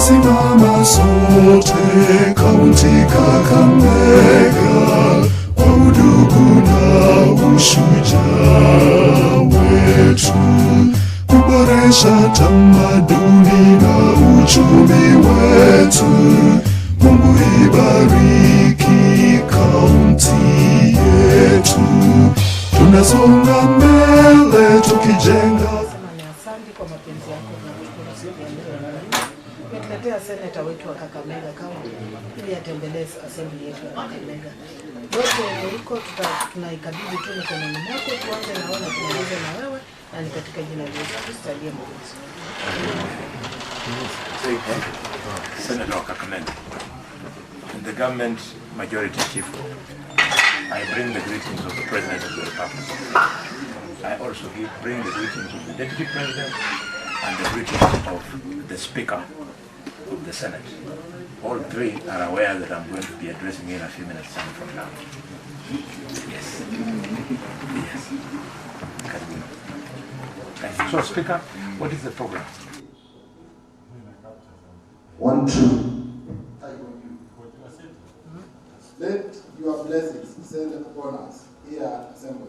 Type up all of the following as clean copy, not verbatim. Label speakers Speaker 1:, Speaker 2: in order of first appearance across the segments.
Speaker 1: Simama sote kaunti Kakamega, kwa udugu na ushujaa wetu, kuboresha tamaduni na uchumi wetu. Mungu ibariki kaunti yetu, tunasonga mbele tukijenga.
Speaker 2: Asante kwa mapenzi yako na siku ya leo. Nimetetea seneta wetu wa Kakamega County ili atembelee assembly yetu ya Kakamega. Wote huko tunaikabidhi tu mikononi mwako, tuanze na wewe na tumalize na wewe, na ni katika jina la Yesu Kristo aliye Mwokozi.
Speaker 3: Senator of Kakamega and the government majority chief, I bring the greetings of the President of the Republic. I also bring the greetings of the Deputy President and the greetings of the Speaker of the Senate. All three are aware that I'm going to be addressing you in a few minutes time from now. Yes. Yes. Thank you. So, Speaker, what is the program?
Speaker 4: 1, 2. Let your blessings descend upon us here at assembly,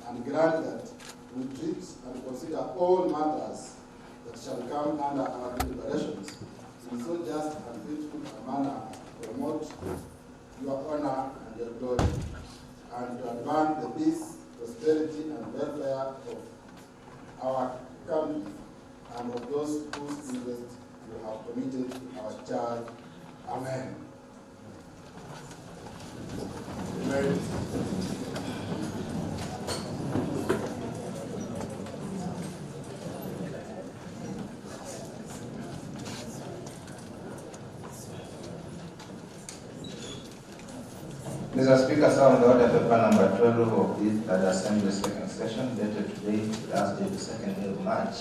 Speaker 4: and grant that we treat and consider all matters that shall come under our deliberations in so just and faithful a manner to promote your honor and your glory, and to advance the peace, prosperity, and welfare of our country and of those whose interests you have committed to our charge. Amen. Amen.
Speaker 5: Mr. Speaker, sound order paper number 12 of this third assembly second session, dated today, last day, the 2nd day of March,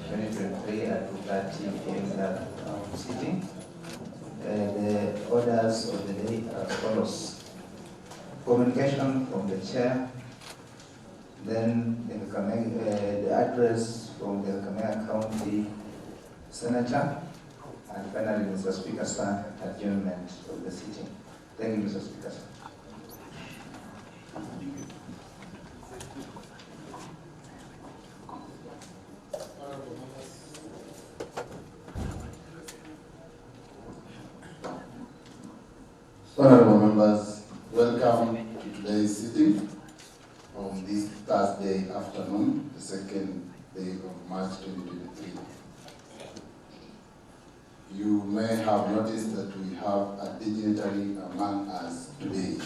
Speaker 5: 2023 at 2:30 p.m. sitting. The orders of the day are as follows. Communication from the chair, then the address from the Kakamega County Senator, and finally, Mr. Speaker, sir, adjournment of the sitting. Thank you, Mr. Speaker.
Speaker 4: Honorable members, welcome to today's sitting on this Thursday afternoon, the 2nd day of March 2023. You may have noticed that we have a dignitary among us today.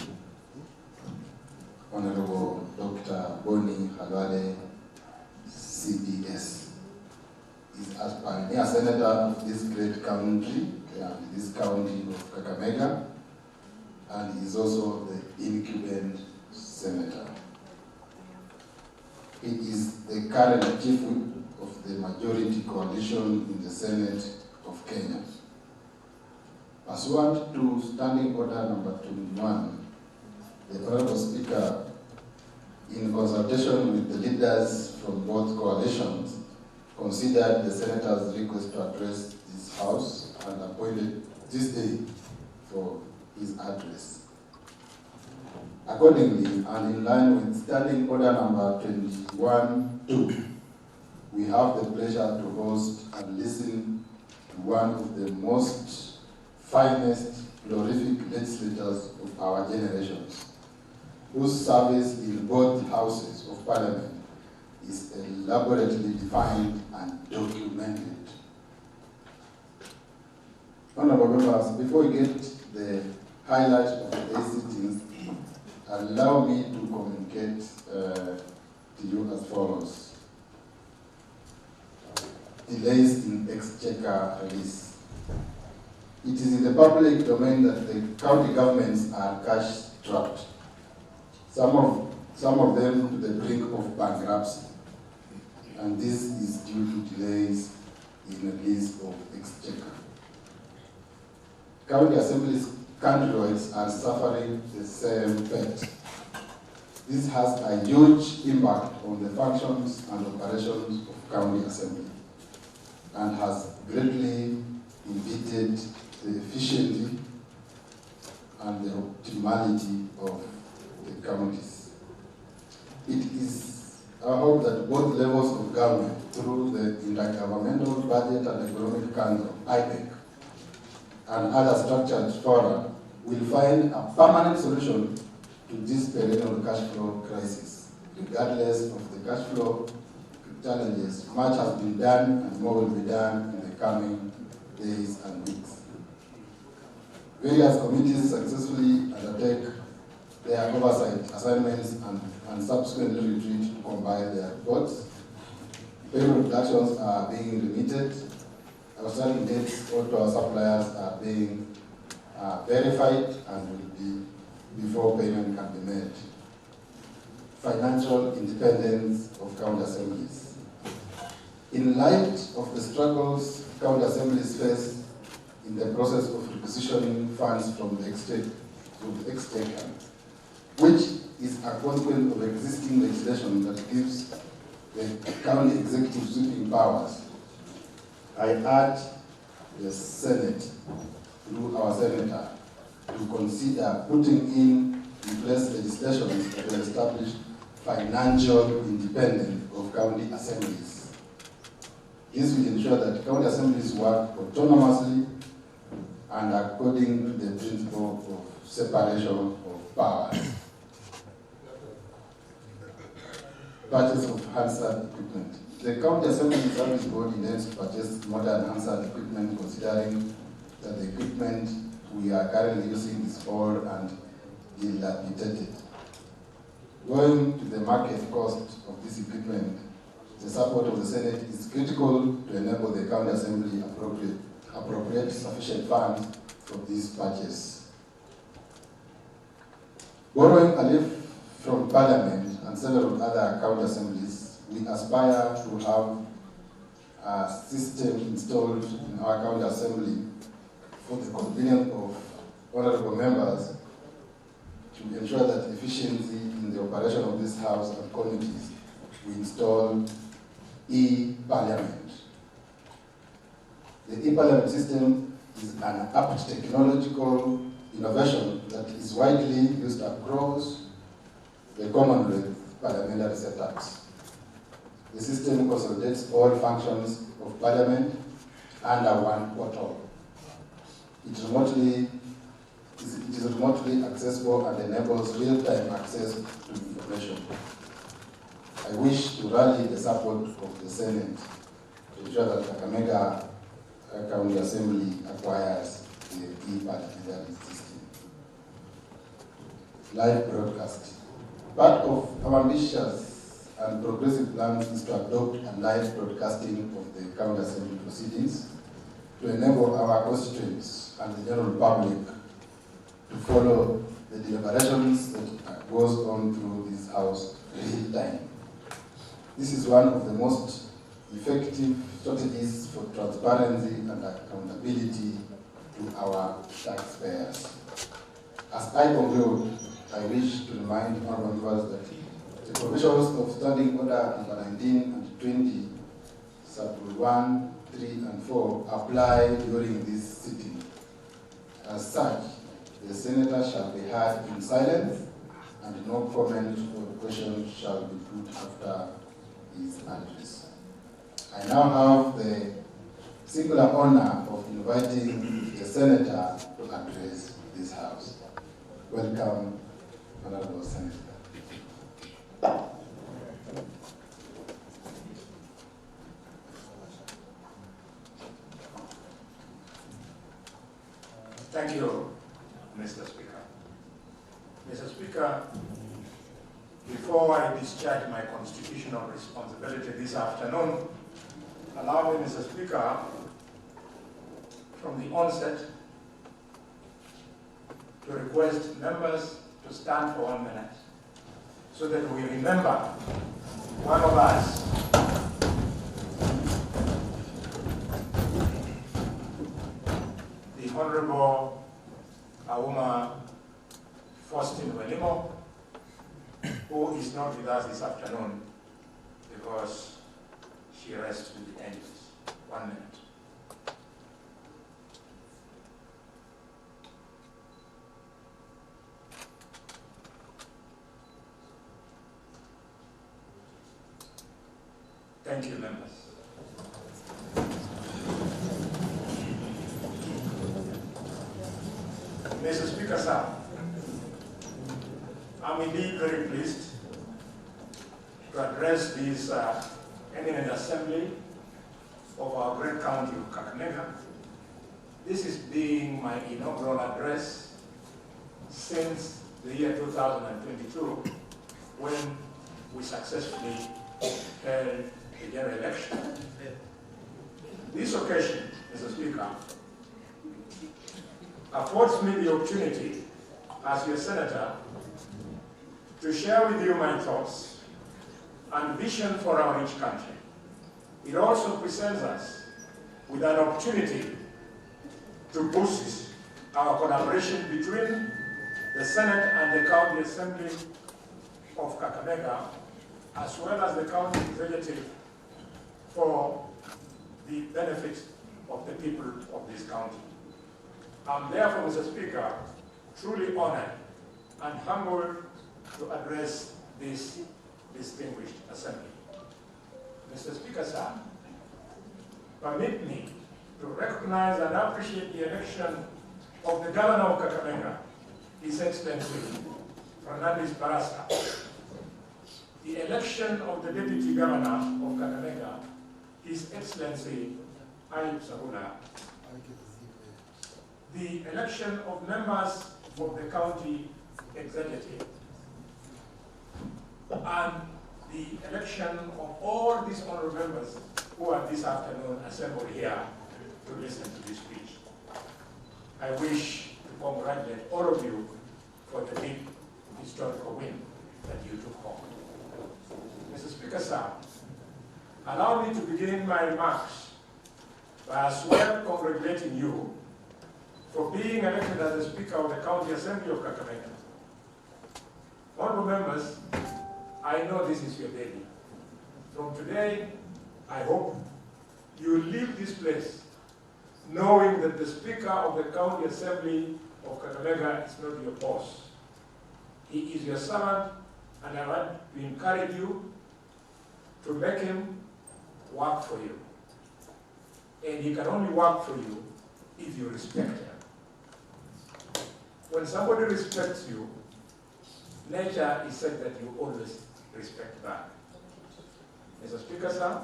Speaker 4: Honorable Dr. Boni Khalwale, CBS, is a pioneer senator of this great country, this county of Kakamega, and is also the incumbent senator. He is the current chief whip of the majority coalition in the Senate of Kenya. Pursuant to Standing Order number 21, the Honorable Speaker, in consultation with the leaders from both coalitions, considered the Senator's request to address this House and appointed this day for his address. Accordingly, and in line with Standing Order number 21-2, we have the pleasure to host and listen to one of the most finest, prolific legislators of our generations, whose service in both houses of Parliament is elaborately defined and documented. Honorable members, before we get the highlights of today's sittings, allow me to communicate to you as follows. Delays in exchequer release. It is in the public domain that the county governments are cash strapped, some of them to the brink of bankruptcy, and this is due to delays in the release of exchequer. County assemblies countrywide are suffering the same fate. This has a huge impact on the functions and operations of county assembly, and has greatly impeded the efficiency and the optimality of the counties. It is our hope that both levels of government, through the Intergovernmental Budget and Economic Council, IPEC, and other structured fora, will find a permanent solution to this perennial cash flow crisis. Regardless of the cash flow challenges, much has been done and more will be done in the coming days and weeks. Various committees successfully undertake their oversight assignments and subsequently retreat to compile their reports. Payment reductions are being remitted. Outstanding debts owed to our suppliers are being verified and will be before payment can be made. Financial independence of county assemblies. In light of the struggles county assemblies face in the process of requisitioning funds from the exchequer, which is a consequence of existing legislation that gives the county executive sweeping powers, I urge the Senate, through our senator, to consider putting in place legislation that will establish financial independence of county assemblies. This will ensure that county assemblies work autonomously and according to the principle of separation of powers. Purchase of Hansard equipment. The County Assembly Service Board intends to purchase modern Hansard equipment, considering that the equipment we are currently using is old and dilapidated. Going to the market cost of this equipment, the support of the Senate is critical to enable the County Assembly appropriate sufficient funds for this purchase. Borrowing a leaf from Parliament and several other county assemblies, we aspire to have a system installed in our county assembly for the convenience of honorable members to ensure that efficiency in the operation of this House and committees. We install e-Parliament. The e-Parliament system is an apt technological innovation that is widely used across the Commonwealth parliamentary setups. The system consolidates all functions of Parliament under one portal. It is remotely accessible and enables real-time access to information. I wish to rally the support of the Senate to ensure that Kakamega County Assembly acquires the e-Parliamentary system. Live broadcast. Part of our ambitious and progressive plans is to adopt a live broadcasting of the County Assembly proceedings to enable our constituents and the general public to follow the deliberations that goes on through this House real time. This is one of the most effective strategies for transparency and accountability to our taxpayers. As I conclude, I wish to remind honorable members that the provisions of Standing Order number 19 and 20, sub 1, 3, and 4 apply during this sitting. As such, the senator shall be heard in silence, and no comment or question shall be put after his address. I now have the singular honor of inviting the senator to address this House. Welcome, Honorable Senator.
Speaker 3: Thank you, Mr. Speaker. Mr. Speaker, before I discharge my constitutional responsibility this afternoon, allow me, Mr. Speaker, from the onset, to request members to stand for 1 minute so that we remember one of us. The Honorable Auma Faustin Welimo, who is not with us this afternoon because she rests with the angels. 1 minute. Thank you, members. Mr. Speaker, sir, I'm indeed very pleased to address this eminent assembly of our great county of Kakamega. This is being my inaugural address since the year 2022, when we successfully held the general election. This occasion, Mr. Speaker, affords me the opportunity, as your senator, to share with you my thoughts and vision for our rich country. It also presents us with an opportunity to boost our collaboration between the Senate and the County Assembly of Kakamega, as well as the county executive, for the benefit of the people of this county. I'm therefore, Mr. Speaker, truly honored and humbled to address this distinguished assembly. Mr. Speaker, sir, permit me to recognize and appreciate the election of the Governor of Kakamega, His Excellency Fernandez Barasa, the election of the Deputy Governor of Kakamega, His Excellency Ayub Sabula, the election of members of the county executive, and the election of all these honorable members who are this afternoon assembled here to listen to this speech. I wish to congratulate all of you for the big historical win that you took home. Mr. Speaker, sir, allow me to begin my remarks by as well congratulating you for being elected as the Speaker of the County Assembly of Kakamega. Honorable members, I know this is your baby. From today, I hope you leave this place knowing that the Speaker of the County Assembly of Kakamega is not your boss. He is your servant, and I want to encourage you to make him work for you. And he can only work for you if you respect him. When somebody respects you, nature is said that you always respect back. Mr. Speaker, sir,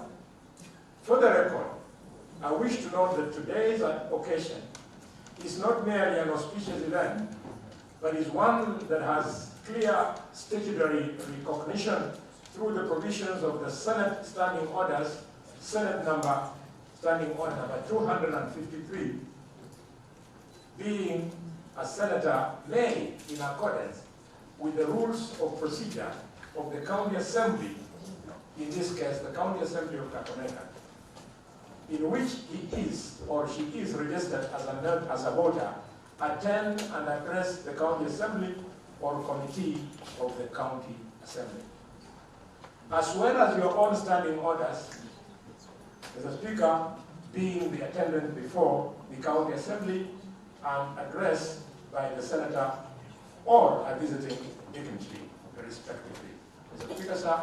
Speaker 3: for the record, I wish to note that today's occasion is not merely an auspicious event, but is one that has clear statutory recognition through the provisions of the Senate Standing Orders, Standing Order number 253, being a senator may, in accordance with the rules of procedure of the County Assembly, in this case, the County Assembly of Kakamega, in which he is or she is registered as a voter, attend and address the County Assembly or Committee of the County Assembly. As well as your own standing orders, Mr. Speaker, being the attendant before the County Assembly and addressed by the Senator or a visiting dignitary, respectively. Mr. Speaker, sir,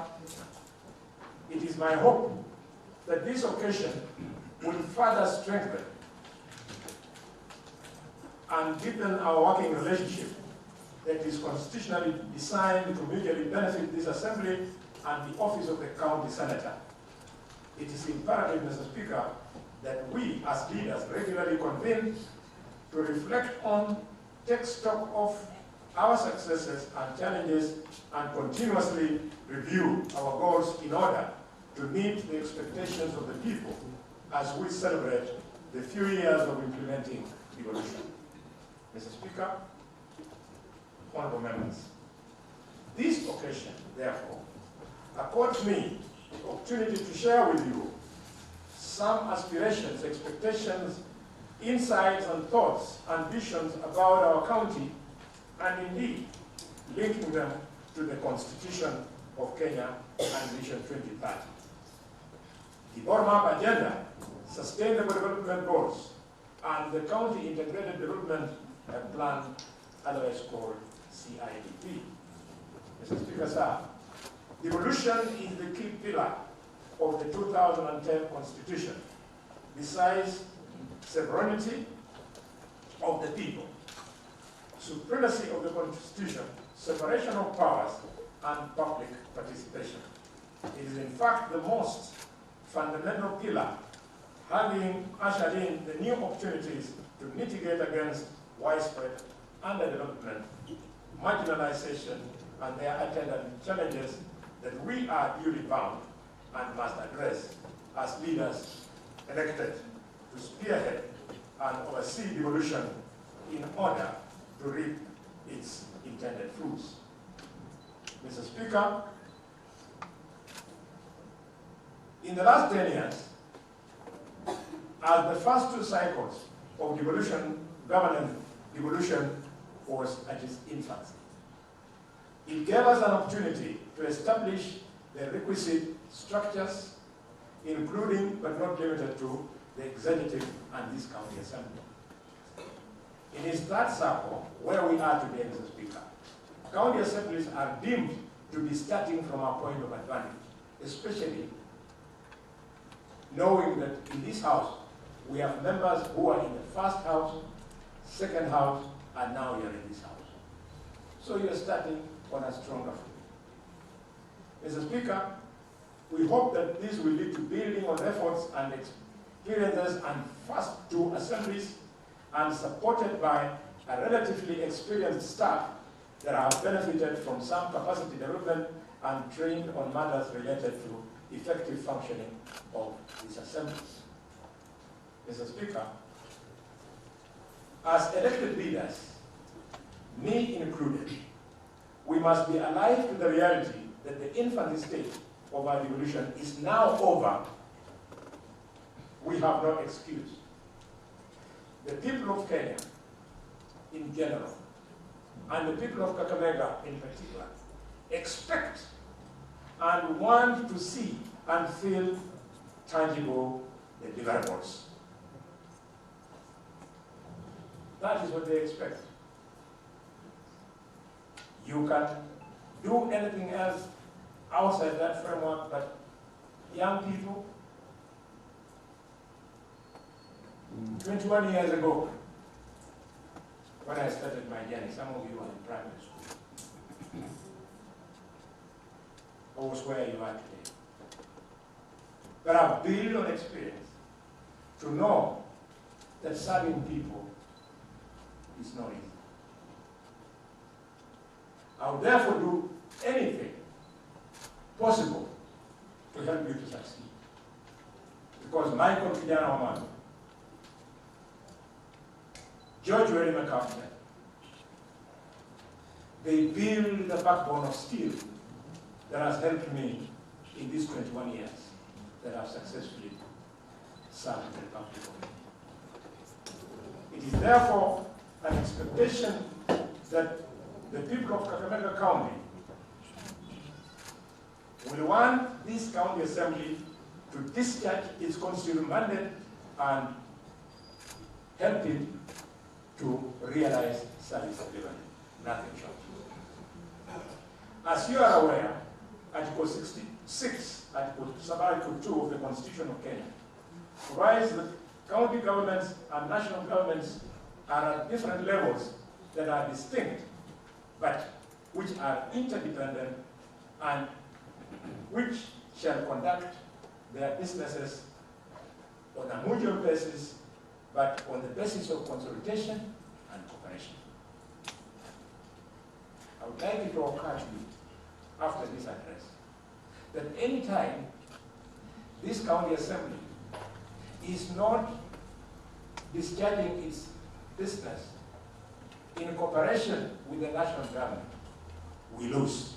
Speaker 3: it is my hope that this occasion will further strengthen and deepen our working relationship that is constitutionally designed to mutually benefit this Assembly and the office of the County Senator. It is imperative, Mr. Speaker, that we as leaders regularly convene to reflect on, take stock of our successes and challenges, and continuously review our goals in order to meet the expectations of the people as we celebrate the few years of implementing devolution. Mr. Speaker, honorable members, this occasion, therefore, accords me the opportunity to share with you some aspirations, expectations, insights and thoughts and visions about our county, and indeed linking them to the Constitution of Kenya and Vision 2030. The bottom-up agenda, sustainable development goals, and the County Integrated Development Plan, otherwise called CIDP. Mr. Speaker, sir, devolution is the key pillar of the 2010 Constitution, besides sovereignty of the people, supremacy of the Constitution, separation of powers, and public participation. It is in fact the most fundamental pillar, having ushered in the new opportunities to mitigate against widespread underdevelopment, marginalization, and their attendant challenges that we are duly bound and must address as leaders elected to spearhead and oversee devolution in order to reap its intended fruits. Mr. Speaker, in the last 10 years, as the first two cycles of devolution, governance devolution was at its infancy, it gave us an opportunity to establish the requisite structures, including but not limited to the executive and this county assembly. It is that circle where we are today, Mr. Speaker. County assemblies are deemed to be starting from a point of advantage, especially knowing that in this house, we have members who are in the first house, second house, and now you're in this house. So you're starting on a stronger foot. Mr. Speaker, we hope that this will lead to building on efforts and experiences and first two assemblies, and supported by a relatively experienced staff that have benefited from some capacity development and trained on matters related to effective functioning of these assemblies. Mr. Speaker, as elected leaders, me included, we must be alive to the reality that the infancy stage of our devolution is now over. We have no excuse. The people of Kenya in general, and the people of Kakamega in particular, expect and want to see and feel tangible deliverables. That is what they expect. You can do anything else outside that framework, but young people, 21 years ago, when I started my journey, some of you were in primary school. Or was where you are today. But I've built on experience to know that serving people is not easy. I will therefore do anything possible to help you to succeed. Because Michael Kijana Omano, George Weri McCarthy, they build the backbone of steel that has helped me in these 21 years that I've successfully served the Republic of Kenya. It is therefore an expectation that the people of Kakamega County will want this county assembly to discharge its constitutional mandate and help it to realize service delivery. Nothing short. As you are aware, Article 66, Article 2 of the Constitution of Kenya provides that county governments and national governments are at different levels that are distinct, but which are interdependent and which shall conduct their businesses on a mutual basis, but on the basis of consultation and cooperation. I would like it to occur to you after this address that any time this county assembly is not discharging its business in cooperation with the national government, we lose.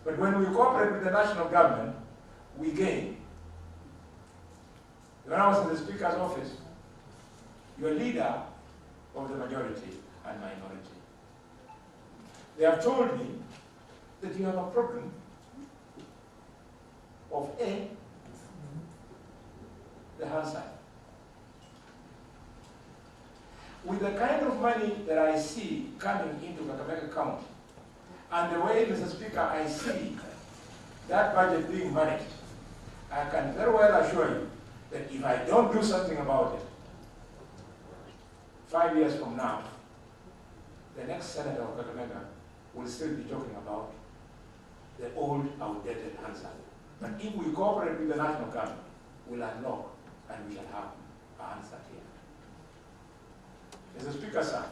Speaker 3: But when we cooperate with the national government, we gain. When I was in the Speaker's office, you're leader of the majority and minority. They have told me that you have a problem of A, the hand side. With the kind of money that I see coming into Kakamega County, and the way, Mr. Speaker, I see that budget being managed, I can very well assure you that if I don't do something about it, 5 years from now, the next senator of Kakamega will still be talking about the old, outdated answer. But if we cooperate with the national government, we'll unlock and we shall have an answer here. Mr. Speaker, sir,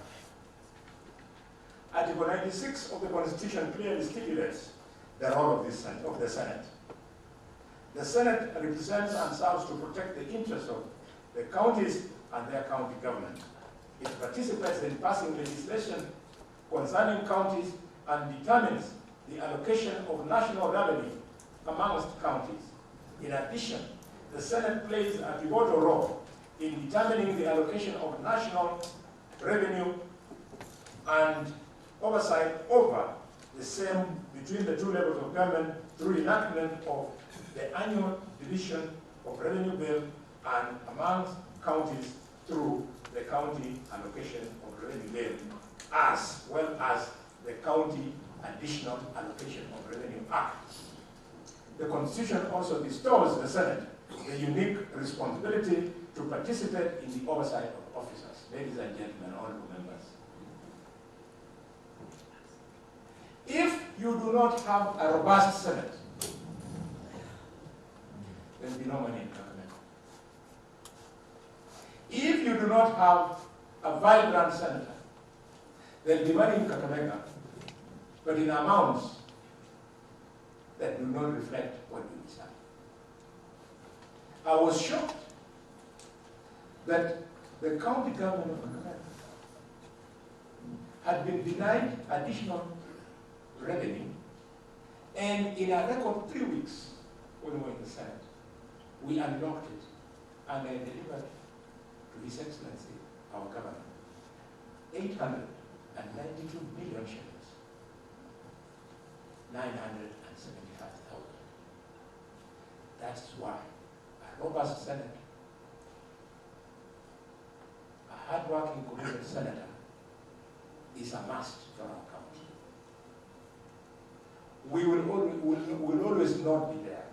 Speaker 3: Article 96 of the Constitution clearly stipulates the role of the Senate. The Senate represents and serves to protect the interests of the counties and their county government. It participates in passing legislation concerning counties and determines the allocation of national revenue amongst counties. In addition, the Senate plays a pivotal role in determining the allocation of national revenue and oversight over the same between the two levels of government through enactment of the annual division of revenue bill and amongst counties through the county allocation of revenue bill, as well as the county additional allocation of revenue act. The Constitution also bestows the Senate the unique responsibility to participate in the oversight of officers. Ladies and gentlemen, honorable members, if you do not have a robust Senate, there will be no money in Kakamega. If you do not have a vibrant senator, there will be money in Kakamega, but in amounts that do not reflect what you decide. I was shocked that the county government of Kakamega had been denied additional revenue, and in a record 3 weeks, when we were in the Senate, we unlocked it and I delivered to His Excellency, our governor, 892 million shillings, 975,000. That's why a robust Senate, a hard-working, committed senator is a must for our county. We will always not be there.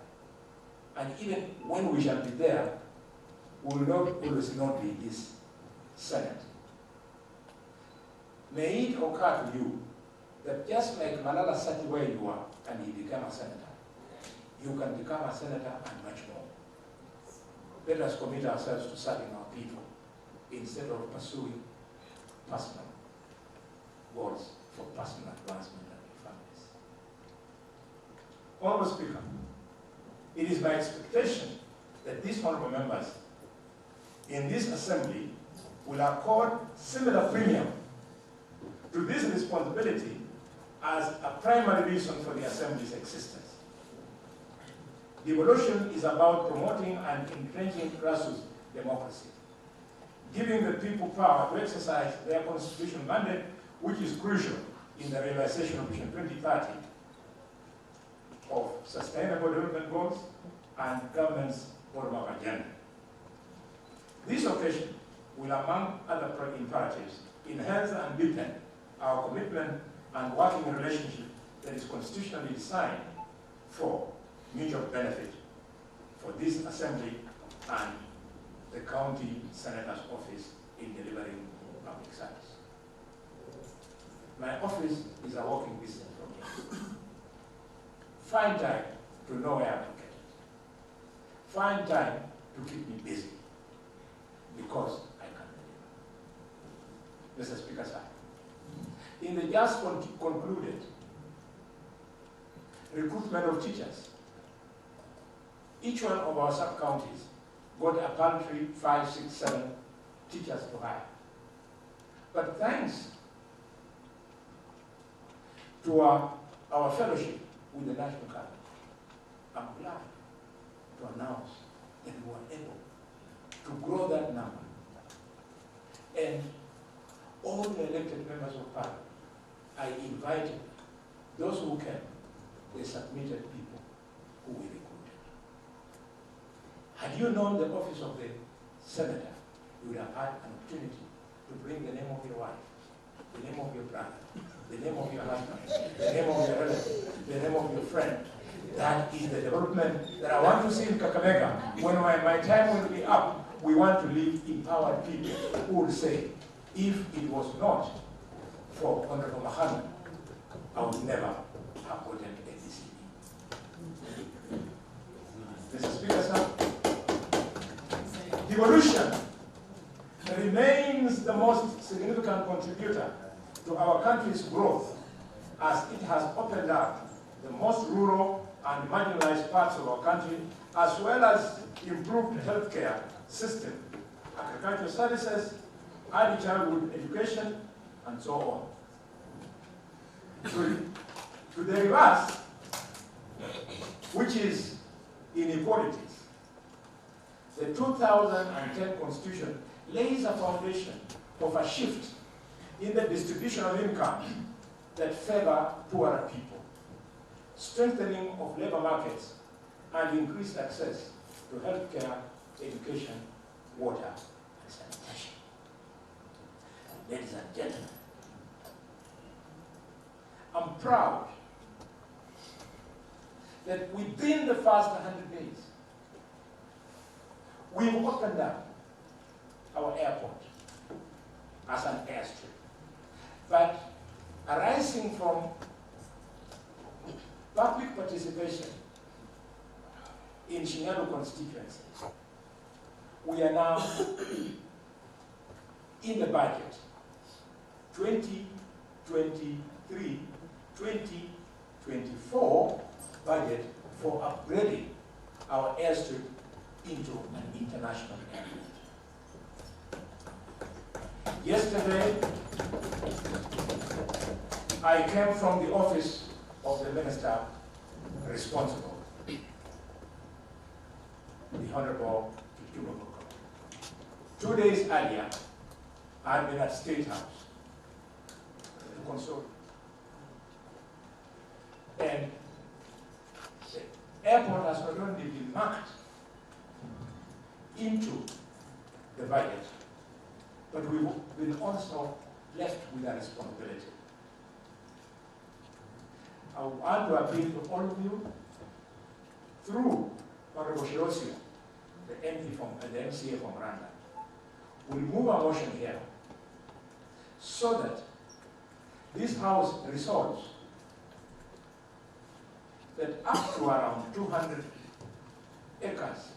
Speaker 3: And even when we shall be there, we will not always not be in this Senate. May it occur to you that just like Malala sat where you are and he became a senator, you can become a senator and much more. Let us commit ourselves to serving our people instead of pursuing personal goals for personal advancement and their families. Honorable Speaker, it is my expectation that these honorable members in this assembly will accord similar premium to this responsibility as a primary reason for the assembly's existence. Devolution is about promoting and entrenching grassroots democracy, giving the people power to exercise their constitutional mandate, which is crucial in the realization of Vision 2030 of sustainable development goals and government's bottom-up agenda. This occasion will, among other imperatives, enhance and deepen our commitment and working relationship that is constitutionally designed for mutual benefit for this assembly and the county senator's office in delivering public service. My office is a walking distance from here. Find time to know where I'm located. Find time to keep me busy because I can deliver. Mr. Speaker, sir, in the just concluded recruitment of teachers, each one of our sub-counties got a paltry 5, 6, 7 teachers to hire. But thanks to our fellowship with the National Government, I'm glad to announce that we were able to grow that number. And all the elected members of Parliament, I invited those who came, they submitted people who we recruited. Had you known the office of the senator, you would have had an opportunity to bring the name of your wife, the name of your brother, the name of your husband, the name of your relative, the name of your friend, That is the development that I want to see in Kakamega. When my time will be up, we want to live empowered people who will say, if it was not for Honorable Mahana, I would never have gotten ADCE. Mr. Speaker, sir, devolution remains the most significant contributor to our country's growth, as it has opened up the most rural and marginalized parts of our country, as well as improved healthcare system, agricultural services, early childhood education, and so on. To the reverse, which is inequalities, the 2010 Constitution lays a foundation of a shift in the distribution of income that favor poorer people, strengthening of labor markets, and increased access to healthcare, education, water, and sanitation. Ladies and gentlemen, I'm proud that within the first 100 days, we've opened up our airport as an airstrip. But arising from public participation in Shinyalu constituency, we are now in the budget 2023-2024 budget for upgrading our airstrip into an international airport. Yesterday, I came from the office of the minister responsible, the Honorable Kipchumba Murkomen. 2 days earlier, I had been at State House to consult. And the airport has not only been marked into the budget, but we've been also left with a responsibility. I want to appeal to all of you through Honorable Shirosio, the MCA from Rwanda. We'll move a motion here so that this House resolves that up to around 200 acres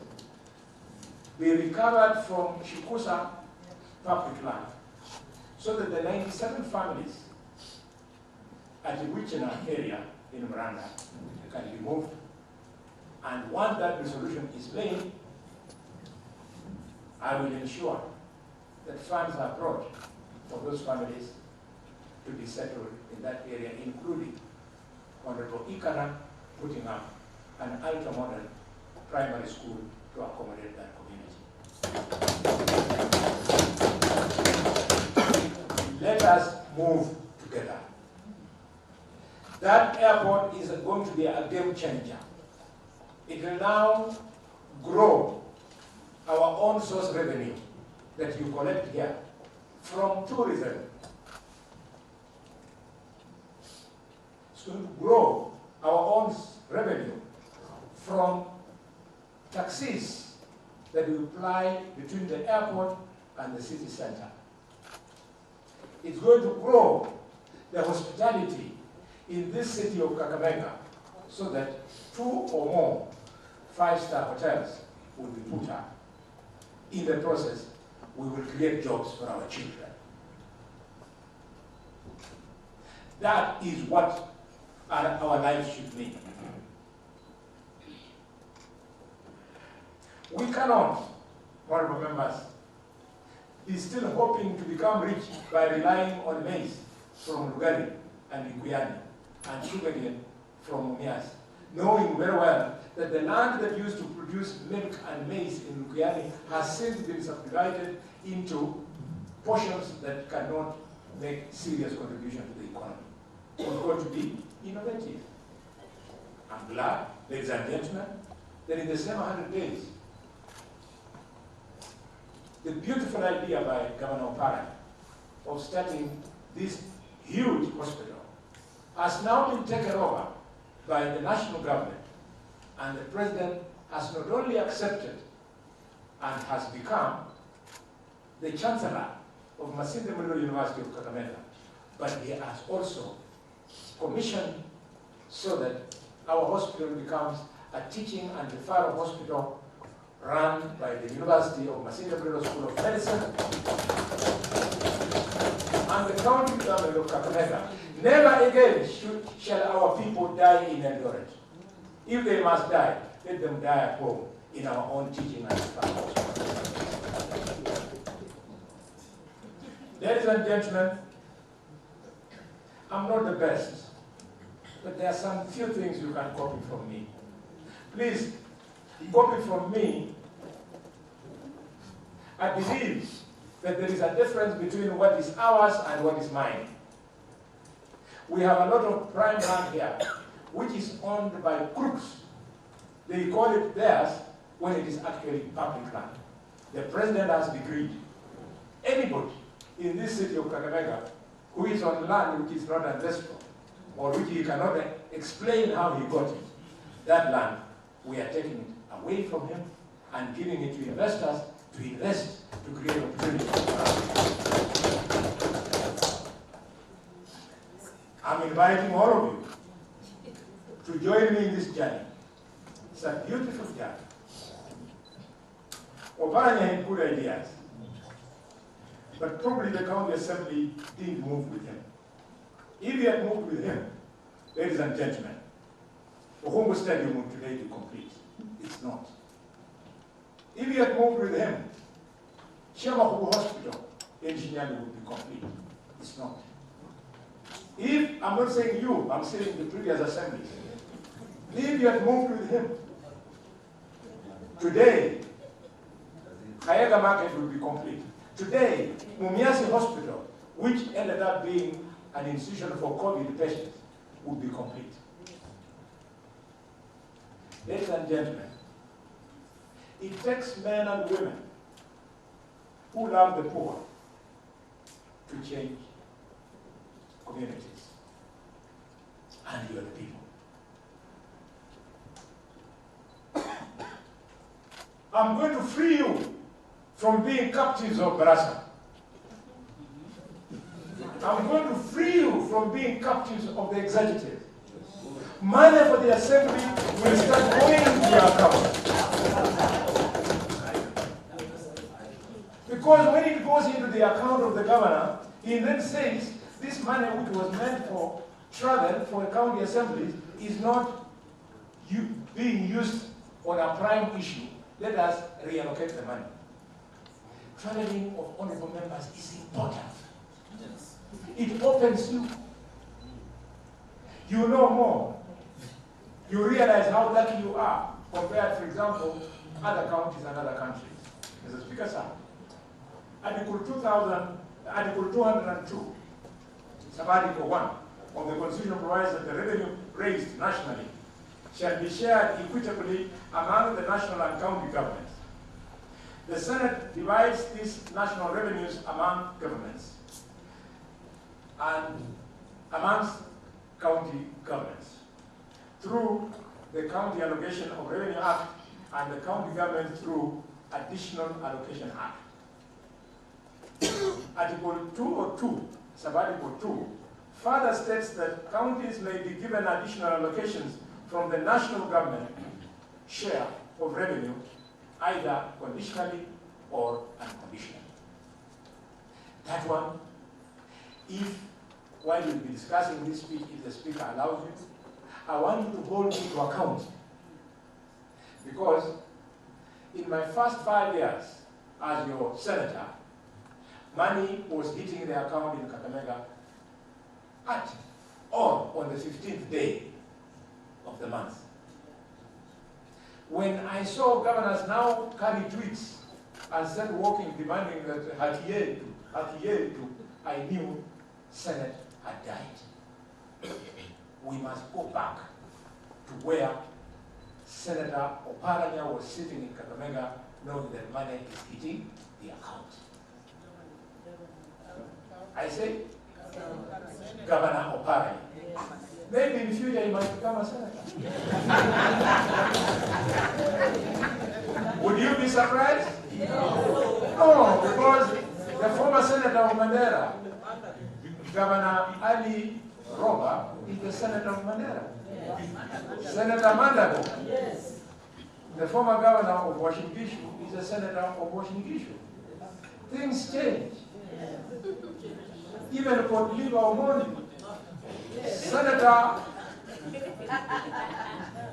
Speaker 3: be recovered from Shikusa public land, so that the 97 families at the Wichita area in Miranda can be moved. And once that resolution is made, I will ensure that funds are brought for those families to be settled in that area, including Honorable Ikana putting up an ultra-modern primary school to accommodate that community. Let us move together. That airport is going to be a game changer. It will now grow our own source revenue that you collect here from tourism. It's going to grow our own revenue from taxis that we apply between the airport and the city center. It's going to grow the hospitality in this city of Kakamega so that 2 or more 5-star hotels will be put up. In the process, we will create jobs for our children. That is what our lives should mean. We cannot, honorable members, be still hoping to become rich by relying on maize from Lugari and Ikuyani and sugarcane from Mumias, knowing very well that the land that used to produce milk and maize in Lugari has since been subdivided into portions that cannot make serious contribution to the economy. We're going to be innovative. I'm glad, ladies and gentlemen, that in the same 100 days, the beautiful idea by Governor Opara of starting this huge hospital has now been taken over by the national government And the president has not only accepted and has become the chancellor of Masinde Muliro University of Kakamega, but he has also commissioned so that our hospital becomes a teaching and referral hospital run by the University of Masinde Muliro School of Medicine. And the county government of Kakamega, never again shall our people die in Eldoret. If they must die, let them die at home in our own teaching and referral hospital. Ladies and gentlemen, I'm not the best, but there are some few things you can copy from me. Please, copy from me. I believe that there is a difference between what is ours and what is mine. We have a lot of prime land here, which is owned by crooks. They call it theirs when it is actually public land. The president has decreed anybody in this city of Kakamega who is on land which is not ancestral, or which he cannot explain how he got it, that land, we are taking it away from him and giving it to investors to invest, to create opportunities. I'm inviting all of you to join me in this journey. It's a beautiful journey. Obaranya had good ideas, but probably the county assembly didn't move with him. If he had moved with him, ladies and gentlemen, Ohungu Stadium would today be complete. It's not. If he had moved with him, Shamahu Hospital in Shinyani would be complete. It's not. If, I'm not saying you, I'm saying the previous assemblies, if you had moved with him, today, Kayaga Market would be complete. Today, Mumiasi Hospital, which ended up being an institution for COVID patients, would be complete. Ladies and gentlemen, it takes men and women who love the poor to change communities. And you are the people. I'm going to free you from being captives of Barasa. I'm going to free you from being captives of the executive. Money for the assembly will start going into your account. Because when it goes into the account of the governor, he then says this money which was meant for travel for the county assemblies is not being used on a prime issue. Let us reallocate the money. Traveling of honorable members is important. It opens you. You know more. You realize how lucky you are compared, for example, other counties and other countries. Mr. Speaker, sir, Article 202, Sabbatical 1 of the Constitution provides that the revenue raised nationally shall be shared equitably among the national and county governments. The Senate divides these national revenues among governments and amongst county governments through the County Allocation of Revenue Act and the county government through Additional Allocation Act. Article 202, Sabbatical 2, further states that counties may be given additional allocations from the national government share of revenue, either conditionally or unconditionally. That one, if while you'll be discussing this speech, if the speaker allows you, I want you to hold me to account. Because in my first 5 years as your senator, money was hitting the account in Kakamega at or on the 15th day of the month. When I saw governors now carry tweets and start walking demanding that Hatiye, I knew Senate had died. We must go back to where Senator Oparanya was sitting in Kakamega, knowing that money is hitting the account. I say, Governor Opara. Maybe in the future he might become a senator. Would you be surprised? No, because the former senator of Mandera, Governor Ali Roba, is the senator of Mandera. Senator Mandago, the former governor of Washington Gishu, is the senator of Washington Gishu. Things change. Even Port Liba Omoni, senator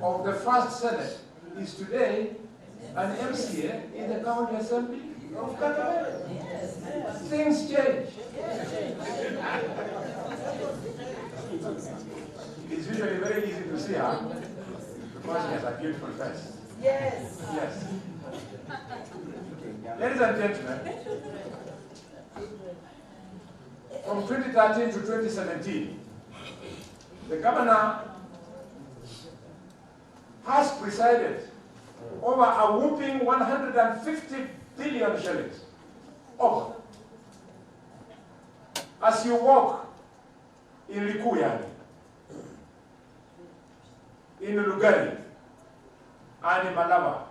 Speaker 3: of the first Senate, is today an MCA in the County Assembly of Kakamega. Things change. It's usually very easy to see her because she has a beautiful face.
Speaker 2: Yes.
Speaker 3: Yes. Ladies and gentlemen, from 2013 to 2017, the governor has presided over a whooping 150 billion shillings. Over. As you walk in Likuyani, in Lugari, and in Malaba,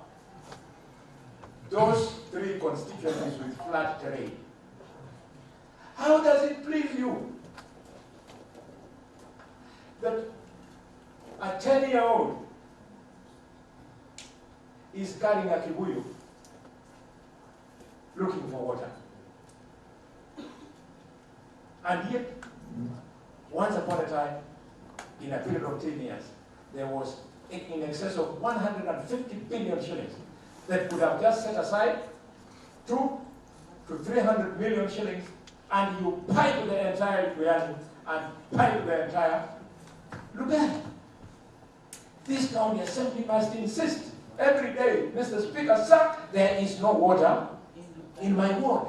Speaker 3: those three constituencies with flat terrain, how does it please you that a 10-year-old is carrying a kibuyu looking for water? And yet, once upon a time, in a period of 10 years, there was in excess of 150 billion shillings that could have just set aside 2 to 300 million shillings, and you pipe the entire Guyana and pipe the entire Lugari. This county assembly must insist every day, Mr. Speaker, sir, there is no water in my ward.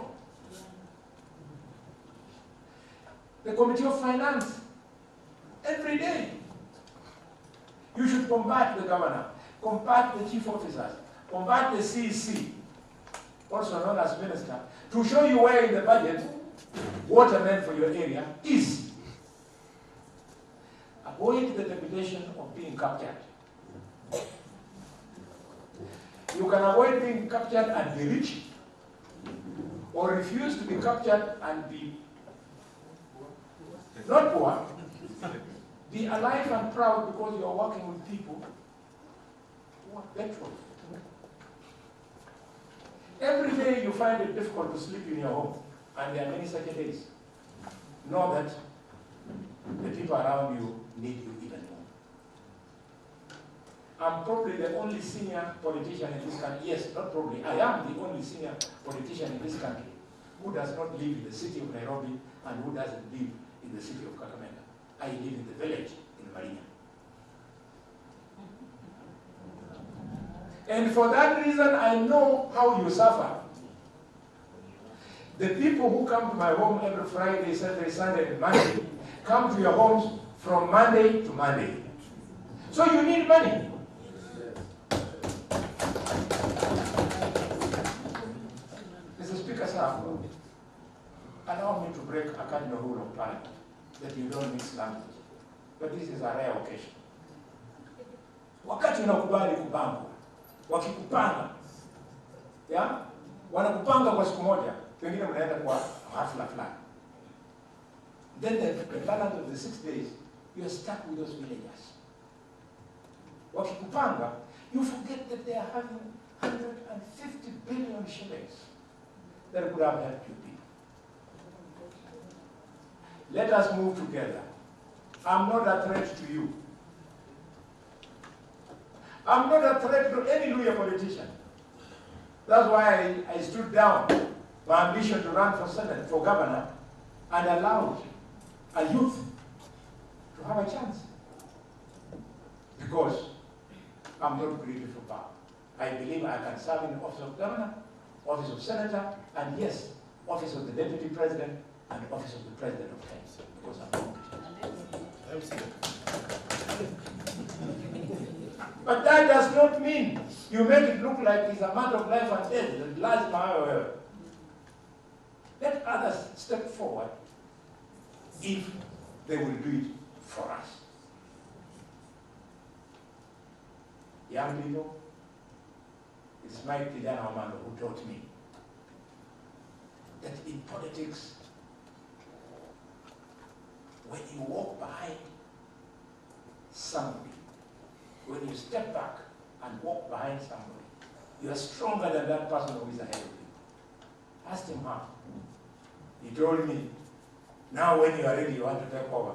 Speaker 3: The Committee of Finance, every day. You should combat the governor, combat the chief officers, combat the CEC, also known as minister, to show you where in the budget water meant for your area is. Avoid the reputation of being captured. You can avoid being captured and be rich, or refuse to be captured and be not poor. Be alive and proud because you are working with people who are veterans. Every day you find it difficult to sleep in your home, and there are many such days. Know that the people around you need you even more. I'm probably the only senior politician in this country. Yes, not probably. I am the only senior politician in this country who does not live in the city of Nairobi and who doesn't live in the city of Kakamega. I live in the village in Marina. And for that reason, I know how you suffer. The people who come to my home every Friday, Saturday, Sunday, and Monday come to your homes from Monday to Monday. So you need money. Mr. Speaker, sir, allow me to break a cardinal rule of parliament that you don't mix language. But this is a rare occasion. Wakati unakubali kupangwa, wakikupanga, ya, wanakupanga kwa siku moja, pengine mnaenda kwa hafla fulani. Then the balance of the 6 days, you are stuck with those villagers. Wakikupanga, you forget that they are having 150 billion shillings that could have helped you people. Let us move together. I'm not a threat to you. I'm not a threat to any Luya politician. That's why I stood down my ambition to run for Senate, for governor, and allowed a youth to have a chance. Because I'm not greedy for power. I believe I can serve in the office of governor, office of senator, and yes, office of the deputy president, and office of the president of Kenya, because I'm competent. But that does not mean you make it look like it's a matter of life and death, the last hour. Let others step forward if they will do it for us. Young people, it's Mike Kijana Omando who taught me that in politics, when you walk behind somebody, when you step back and walk behind somebody, you are stronger than that person who is ahead of you. Asked him how. He told me, now when you are ready, you want to take over.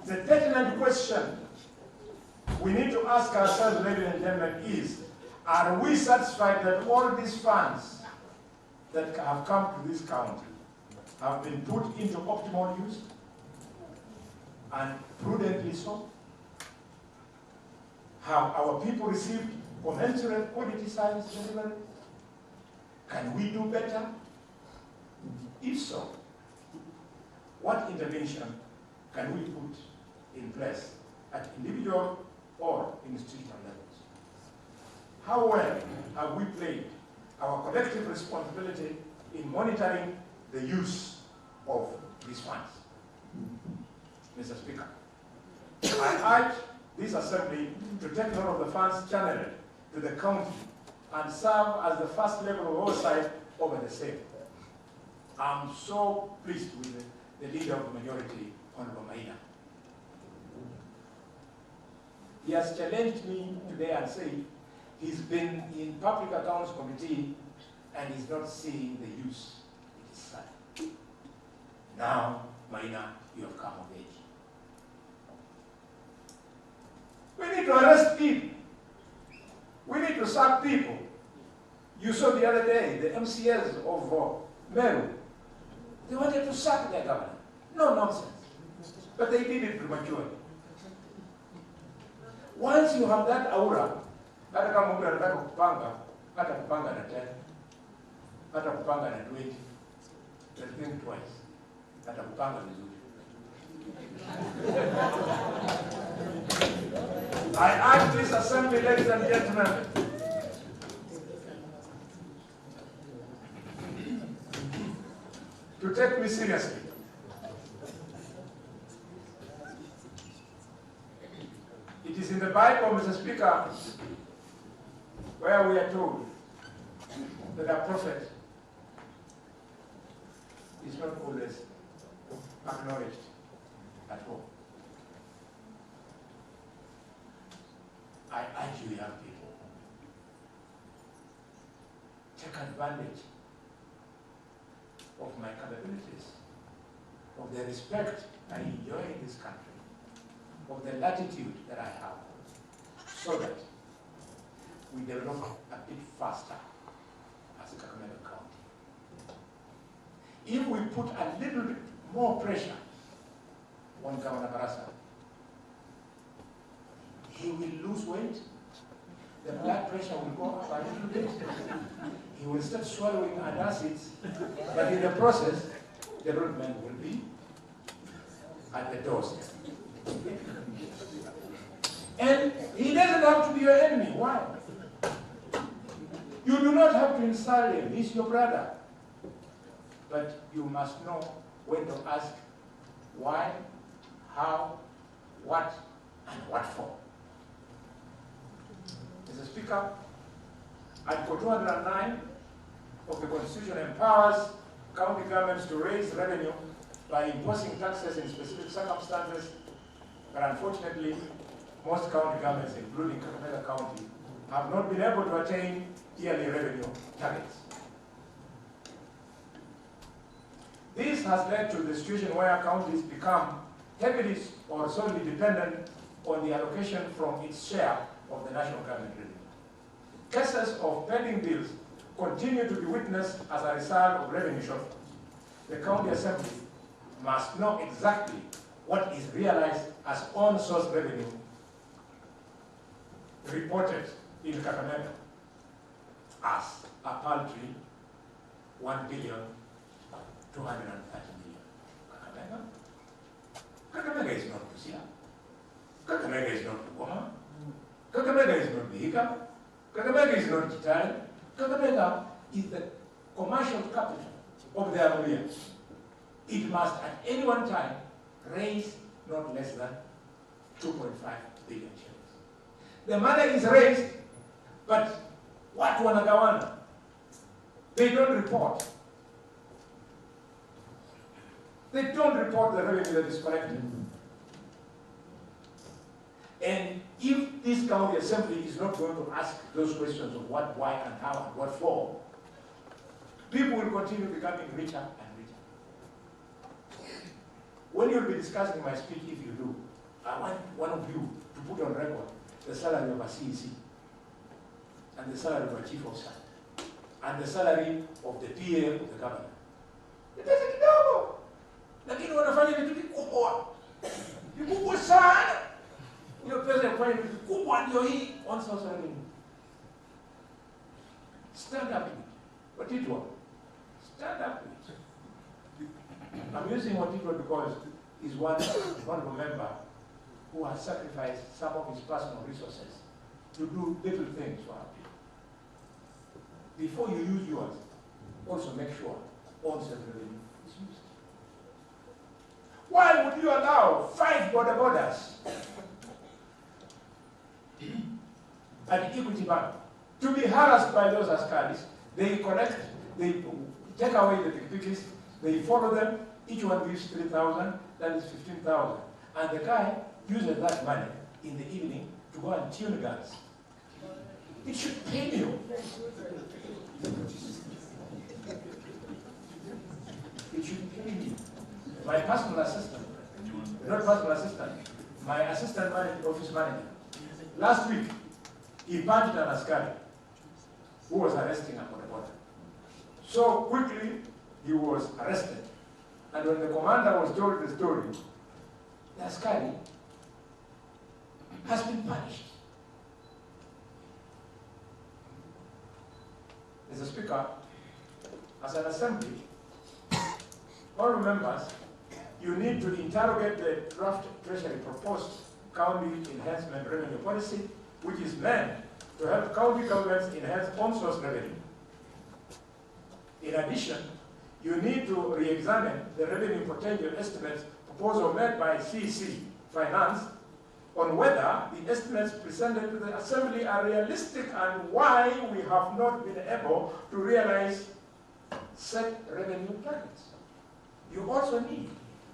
Speaker 3: The pertinent question we need to ask ourselves, ladies and gentlemen, is, are we satisfied that all these funds that have come to this county have been put into optimal use and prudently so? Have our people received commensurate quality service delivery? Can we do better? If so, what intervention can we put in place at individual or institutional levels? How well have we played our collective responsibility in monitoring the use of these funds? Mr. Speaker, I urge this Assembly to take note of the funds channeled to the county and serve as the first level of oversight over the same. I'm so pleased with the leader of the majority, Honorable Maina. He has challenged me today and said he's been in Public Accounts Committee and he's not seeing the use. It is sad. Now, Maina, you have come of age. We need to arrest people. We need to sack people. You saw the other day, the MCS of Meru, they wanted to sack their governor. No nonsense. But they did it prematurely. Once you have that aura, hata kama mtu anataka kupanga, hata kupanga na 10, hata kupanga na 20, just think twice. Hata kupanga vizuri. I urge this Assembly, ladies and gentlemen, to take me seriously. It is in the Bible, Mr. Speaker, where we are told that a prophet is not always acknowledged at all. I urge you, young people, take advantage of my capabilities, of the respect I enjoy in this country, of the latitude that I have, so that we develop a bit faster as a Kakamega County. If we put a little bit more pressure on Governor Barasa, he will lose weight, the blood pressure will go up a little bit, he will start swallowing antacids, but in the process, development will be at the doorstep. And he doesn't have to be your enemy. Why? You do not have to insult him. He's your brother. But you must know when to ask why, how, what, and what for. Mr. Speaker, Article 209 of the Constitution empowers county governments to raise revenue by imposing taxes in specific circumstances, but unfortunately, most county governments, including Kakamega County, have not been able to attain yearly revenue targets. This has led to the situation where counties become heavily or solely dependent on the allocation from its share of the national government revenue. Cases of pending bills continue to be witnessed as a result of revenue shortfalls. The county assembly must know exactly what is realized as on-source revenue reported in Kakamega as a paltry 1,230 million. Kakamega is not Busia. Kakamega is not Bugoma. Kakamega is not Vihiga. Kakamega is not Kitale. Kakamega is the commercial capital of the Amulia. It must at any one time raise not less than 2.5 billion shillings. The money is raised, but what wanagawana? They don't report. They don't report the revenue that is collected. And if this county assembly is not going to ask those questions of what, why, and how, and what for, people will continue becoming richer and richer. When you'll be discussing my speech, if you do, I want one of you to put on record the salary of a CEC, and the salary of a chief of staff, and the salary of the PA of the governor. Ni pesa kidogo, lakini wanafanya vitu vikubwa. Vikubwa sana. Hiyo pesa ya kufanya vitu vikubwa ndio hii on social media. Stand up with it. Watitwa. Stand up with it. I'm using Watitwa because he's one honorable member who has sacrificed some of his personal resources to do little things for our people. Before you use yours, also make sure all revenue is used. Why would you allow 5 border borders at Equity Bank to be harassed by those askaris? They collect, they take away the pickpockets, they follow them, each one gives 3,000, that is 15,000. And the guy uses that money in the evening to go and tune guns. It should pain you. It should pain you. My personal assistant, not personal assistant, my assistant manager, office manager, last week, he punched an askari who was arresting him on the border. So quickly, he was arrested. And when the commander was told the story, the askari has been punished. Mr. Speaker, as an assembly, all members, you need to interrogate the draft Treasury proposed county enhancement revenue policy, which is meant to help county governments enhance on-source revenue. In addition, you need to re-examine the revenue potential estimates proposal made by CEC Finance on whether the estimates presented to the Assembly are realistic and why we have not been able to realize set revenue targets. You also need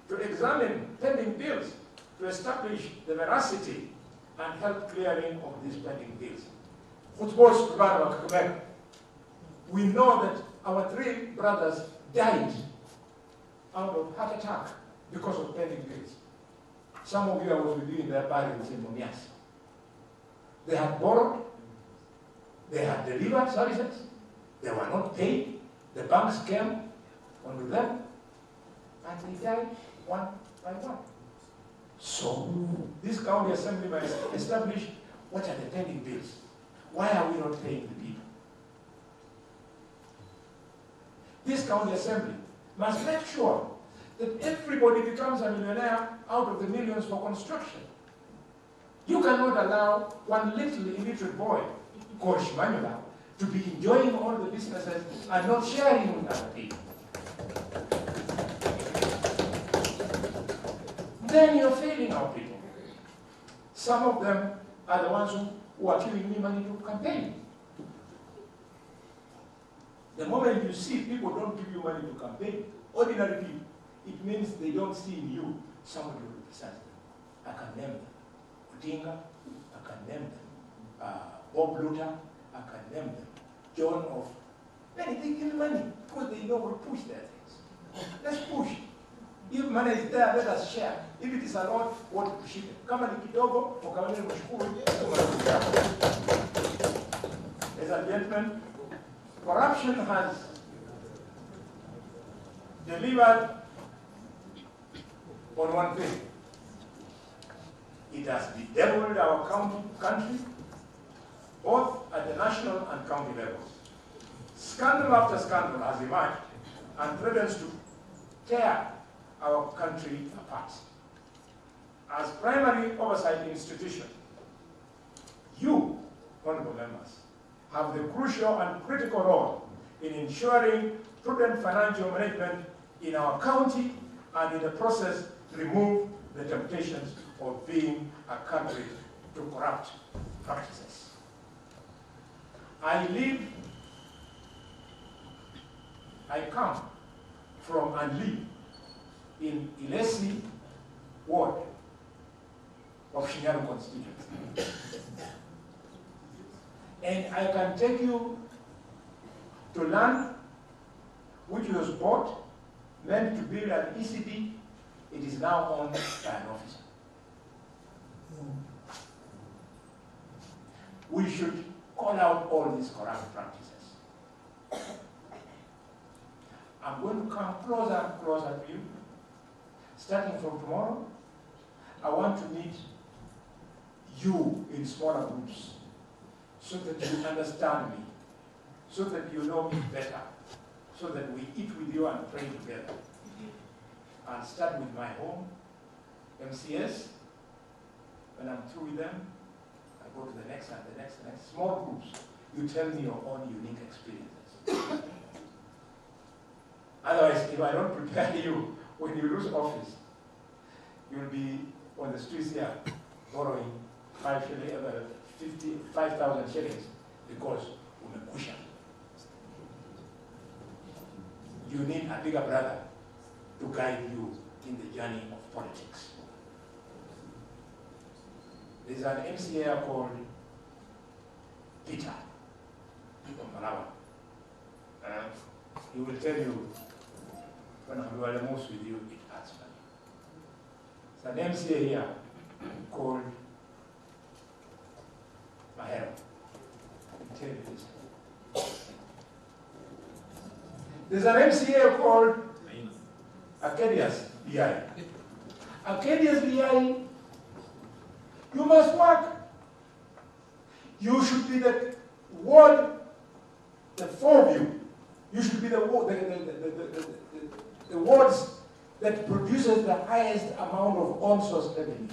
Speaker 3: to examine pending bills to establish the veracity and help clearing of these pending bills. Football's brother Kakamega. We know that our 3 brothers died out of heart attack because of pending bills. Some of you, I was with you in their burials in Mumias. They had borrowed, they had delivered services, they were not paid, the banks came on them, and they died one by one. So, this county assembly must establish what are the pending bills. Why are we not paying the people? This county assembly must make sure that everybody becomes a millionaire out of the millions for construction. You cannot allow one little illiterate boy, called Shimanyula, to be enjoying all the businesses and not sharing with other people. Then you're failing our people. Some of them are the ones who are giving me money to campaign. The moment you see people don't give you money to campaign, ordinary people, it means they don't see in you somebody who represents them. I can name them. Odinga, I can name them. Bob Luther, I can name them. John of... Many, they give money because they know we push their things. Let's push. If money is there, let us share. If it is a lot, what push it. Kama ni kidogo, ukamani mshukuru. Ladies and gentlemen, corruption has delivered on one thing. It has bedeviled our country, both at the national and county levels. Scandal after scandal has emerged and threatens to tear our country apart. As primary oversight institution, you, honorable members,
Speaker 6: have the crucial and critical role in ensuring prudent financial management in our county and in the process remove the temptations of being a country to corrupt practices. I come from and live in Ilesi ward of Shinyalo constituency. And I can take you to land which was bought, meant to build an ECD. It is now owned by an officer. We should call out all these corrupt practices. I'm going to come closer and closer to you. Starting from tomorrow, I want to meet you in smaller groups so that you understand me, so that you know me better, so that we eat with you and pray together. I'll start with my home, MCS. When I'm through with them, I go to the next and the next and next. Small groups, you tell me your own unique experiences. Otherwise, if I don't prepare you, when you lose office, you'll be on the streets here borrowing 5,000 shillings because umekusha. You need a bigger brother to guide you in the journey of politics. There's an MCA called Peter from Malawi. He will tell you, when Khalwale moves with you, it adds value. There's an MCA here called Mahero. I'll tell you this. There's an MCA called Acadius BI. Acadius BI, you must work. You should be the ward, the four of you. You should be the wards that produces the highest amount of on-source revenue.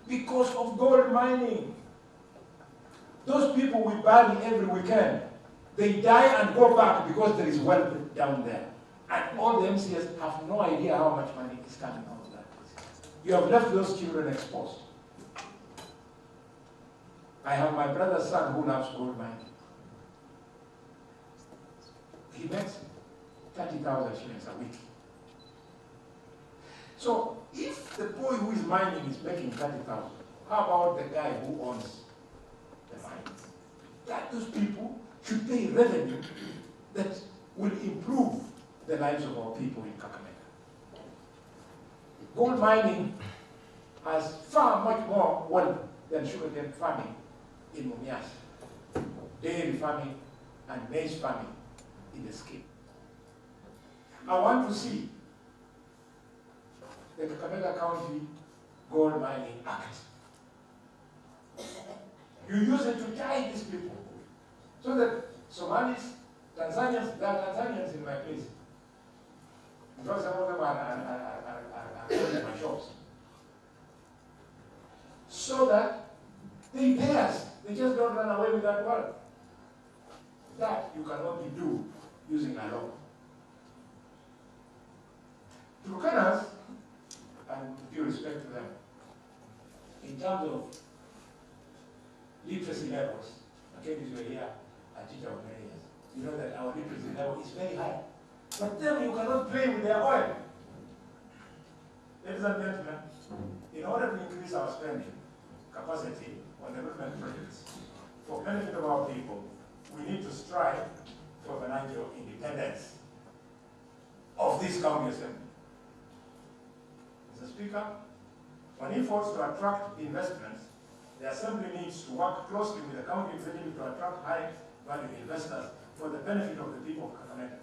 Speaker 6: Because of gold mining. Those people we bury every weekend, they die and go back because there is wealth down there. And all the MCS have no idea how much money is coming out of that. You have left those children exposed. I have my brother's son who loves gold mining. He makes 30,000 shillings a week. So if the boy who is mining is making 30,000, how about the guy who owns the mines? That those people should pay revenue that will improve the lives of our people in Kakamega. Gold mining has far much more wealth than sugarcane farming in Mumias, dairy farming and maize farming in the scheme. I want to see the Kakamega County Gold Mining Act. You use it to tie these people so that Somalis, Tanzanians, there are Tanzanians in my place. Because some of them are in my shops. So that they pay us. They just don't run away with that wealth. That you can only do using a law. Turkanas, and with due respect to them, in terms of literacy levels, okay, you were here, a teacher of many years, you know that our literacy level is very high. But then you cannot play with their oil. Ladies and gentlemen, in order to increase our spending capacity on development projects for benefit of our people, we need to strive for financial independence of this county assembly. Mr. Speaker, on efforts to attract investments, the assembly needs to work closely with the county executive to attract high-value investors for the benefit of the people of Kakamega.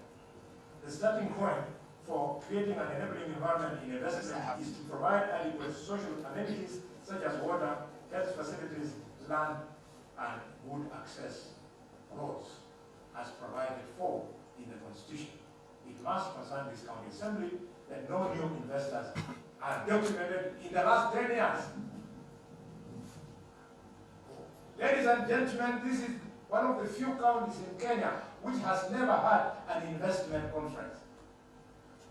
Speaker 6: The starting point for creating an enabling environment in investment is to provide adequate social amenities such as water, health facilities, land, and good access roads as provided for in the Constitution. It must concern this county assembly that no new investors are documented in the last 10 years. Ladies and gentlemen, this is one of the few counties in Kenya which has never had an investment conference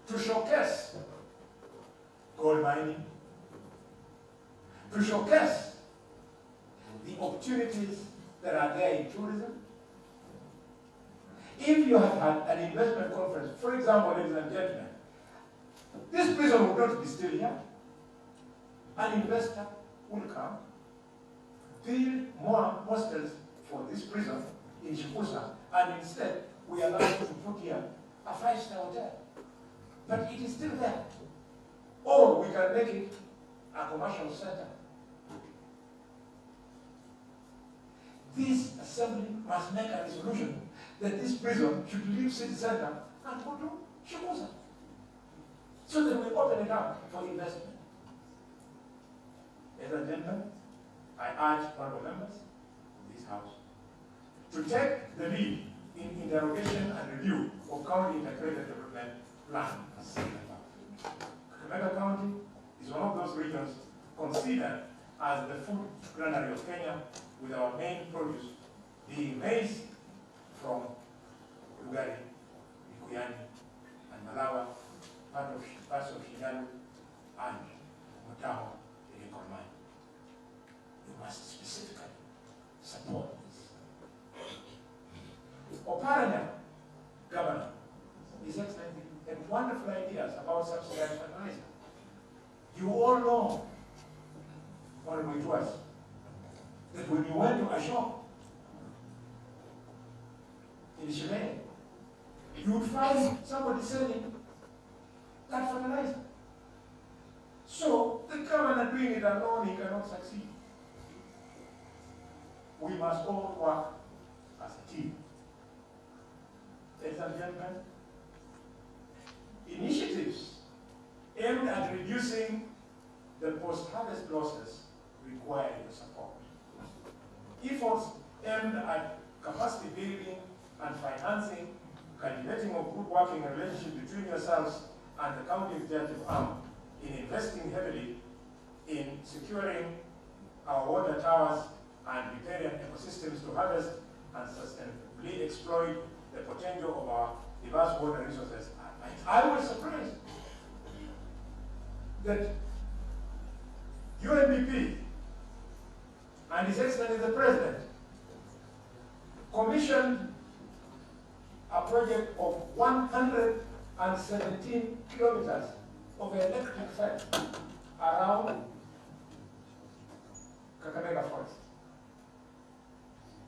Speaker 6: to showcase gold mining, to showcase the opportunities that are there in tourism. If you had had an investment conference, for example, ladies and gentlemen, this prison would not be still here. An investor will come, build more hostels for this prison in Shibuya, and instead we allow you to put here a 5-star hotel. But it is still there. Or we can make it a commercial center. This assembly must make a resolution that this prison should leave city center and go to Shibuya, so that we open it up for investment. Ladies and gentlemen, I urge honorable members of this House to take the lead in interrogation and review of county integrated development plan. Kakamega County is one of those regions considered as the food granary of Kenya, with our main produce being maize from Lugari, Mikuyani, and Malawa, parts of Shinyalu, and Motaho in Ikomai. You must specifically support this. Oparanya, Governor, His Excellency, had wonderful ideas about subsidized fertilizer. You all know, honorable to us, that when you went to a shop in Chile, you would find somebody selling that fertilizer. So the governor doing it alone, he cannot succeed. We must all work as a team. Ladies and gentlemen, initiatives aimed at reducing the post-harvest losses require your support. Efforts aimed at capacity building and financing, cultivating of good working relationship between yourselves and the county executive arm in investing heavily in securing our water towers and riparian ecosystems to harvest and sustainably exploit the potential of our diverse water resources. I was surprised that UNDP and His Excellency the President commissioned a project of 117 kilometers of electric fence around Kakamega Forest.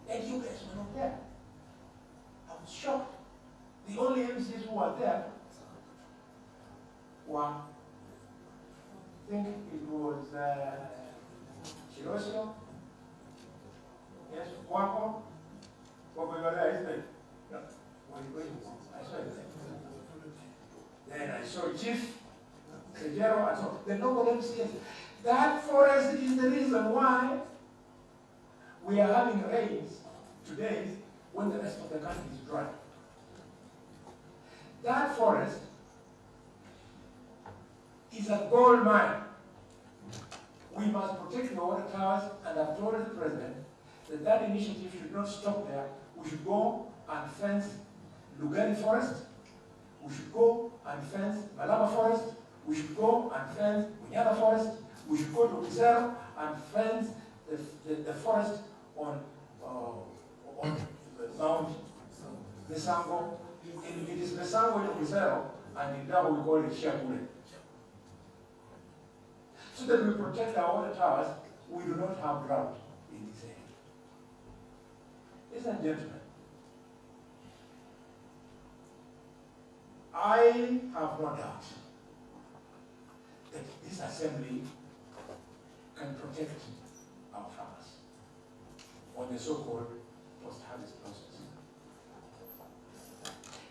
Speaker 6: And you guys were not there. I was shocked. The only MCs who were there were, I think it was Chirosio, yes, Wako, what we were there, isn't it? No. I saw it there. Then I saw Chief Sejero, and so the local MCs. That forest is the reason why we are having rains today when the rest of the country is dry. That forest is a gold mine. We must protect the water towers, and I've told the President that that initiative should not stop there. We should go and fence Lugari Forest. We should go and fence Malaba Forest. We should go and fence Bunyala Forest. We should go to Kisero and fence the forest on Mount Mesango. It is Mesango in Kisero, and in Dabo we call it Shakure. So that we protect our water towers, we do not have drought in this area. Ladies and gentlemen, I have no doubt that this assembly can protect our farmers on the so-called post-harvest process.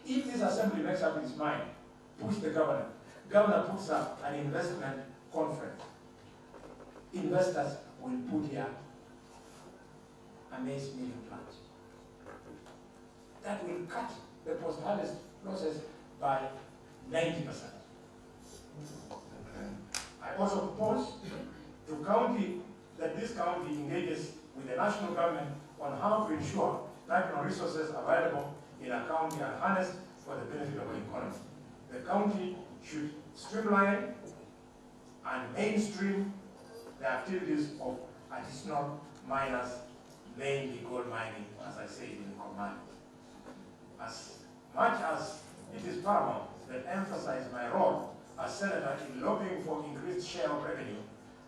Speaker 6: If this assembly makes up its mind, push the governor puts up an investment conference, investors will put here a maize milling plant. That will cut the post-harvest process by 90%. I also propose to county that this county engages with the national government on how to ensure natural resources available in a county are harnessed for the benefit of the economy. The county should streamline and mainstream the activities of artisanal miners, mainly gold mining, as I say in the command. As much as it is paramount that emphasize my role as Senator in lobbying for increased share of revenue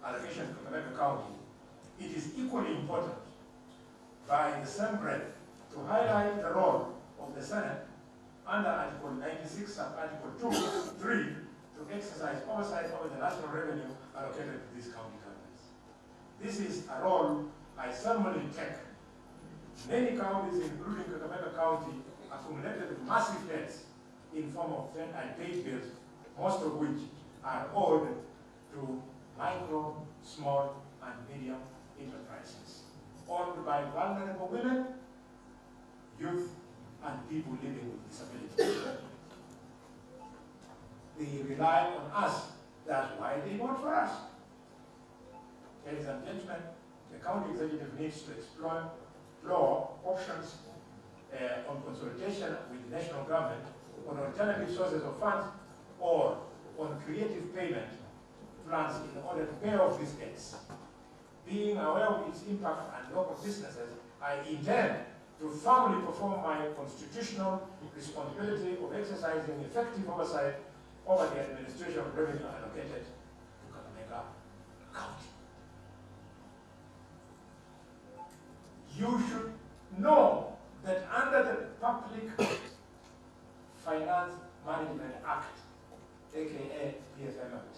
Speaker 6: allocation to Kakamega County, it is equally important, by the same breath, to highlight the role of the Senate under Article 96 sub Article 2.3 to exercise oversight over the national revenue allocated to these county governments. This is a role I firmly take. Many counties, including Kakamega County, accumulated massive debts in form of unpaid bills, most of which are owed to micro, small, and medium enterprises, owned by vulnerable women, youth, and people living with disabilities. They rely on us. That's why they vote for us. Ladies and gentlemen, the county executive needs to explore options on consultation with the national government on alternative sources of funds or on creative payment plans in order to pay off these debts. Being aware of its impact on local businesses, I intend to firmly perform my constitutional responsibility of exercising effective oversight over the administration of revenue allocated to Kakamega County. You should know that under the Public Finance Management Act, aka PFM Act,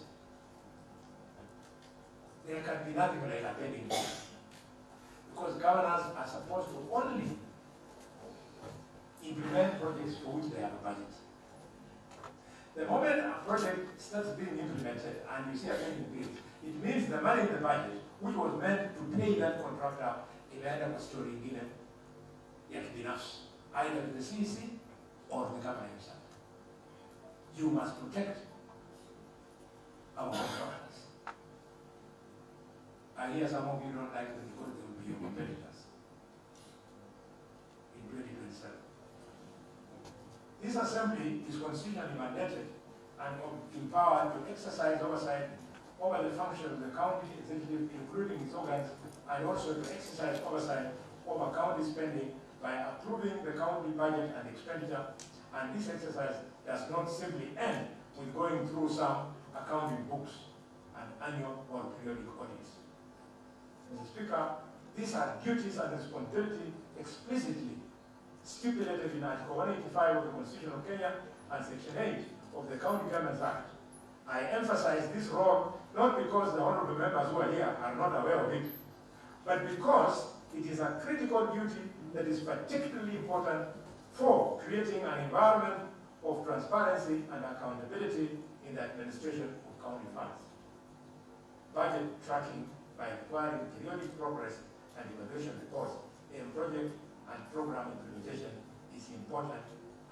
Speaker 6: there can be nothing like a pending bill, because governors are supposed to only implement projects for which they have a budget. The moment a project starts being implemented and you see a pending bill, it means the money in the budget, which was meant to pay that contractor, imeenda kwa story ingine ya kibinafsi, either the CEC or the government himself. You must protect our contractors. I hear some of you don't like them because they will be your competitors in 2027. This assembly is constitutionally mandated and empowered to exercise oversight over the function of the county executive, including its organs, and also to exercise oversight over county spending by approving the county budget and expenditure. And this exercise does not simply end with going through some accounting books and annual or periodic audits. Mr. Speaker, these are duties and responsibility explicitly stipulated in Article 185 of the Constitution of Kenya and Section 8 of the County Governments Act. I emphasize this role not because the honorable members who are here are not aware of it, but because it is a critical duty that is particularly important for creating an environment of transparency and accountability in the administration of county funds. Budget tracking by requiring periodic progress and evaluation reports in project and program implementation is important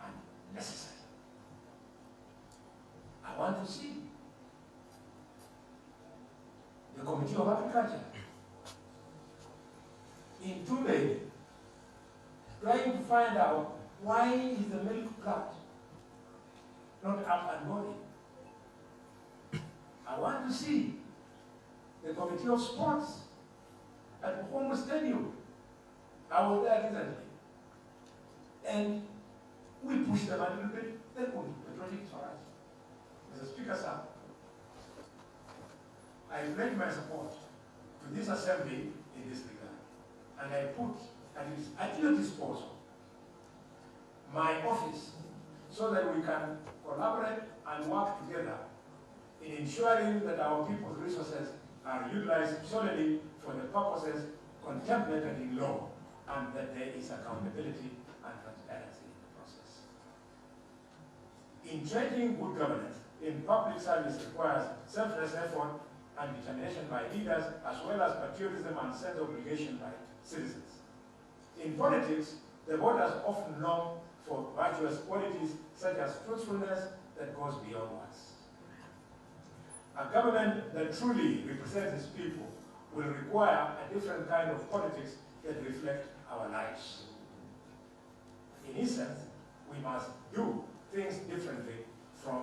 Speaker 6: and necessary. I want to see the Committee of Agriculture in Tumbay trying to find out why is the milk plant not up and going. I want to see the Committee of Sports at Home Stadium. I was there recently. And we pushed them a little bit, they couldn't. The project for us. Mr. Speaker, sir, I pledge my support to this assembly in this regard. And I put at your disposal my office so that we can collaborate and work together in ensuring that our people's resources are utilized solely for the purposes contemplated in law, and that there is accountability and transparency in the process. Entrenched good governance in public service requires selfless effort and determination by leaders, as well as patriotism and sense of obligation by citizens. In politics, the voters often long for virtuous qualities such as truthfulness that goes beyond words. A government that truly represents its people will require a different kind of politics that reflect our lives. In essence, we must do things differently from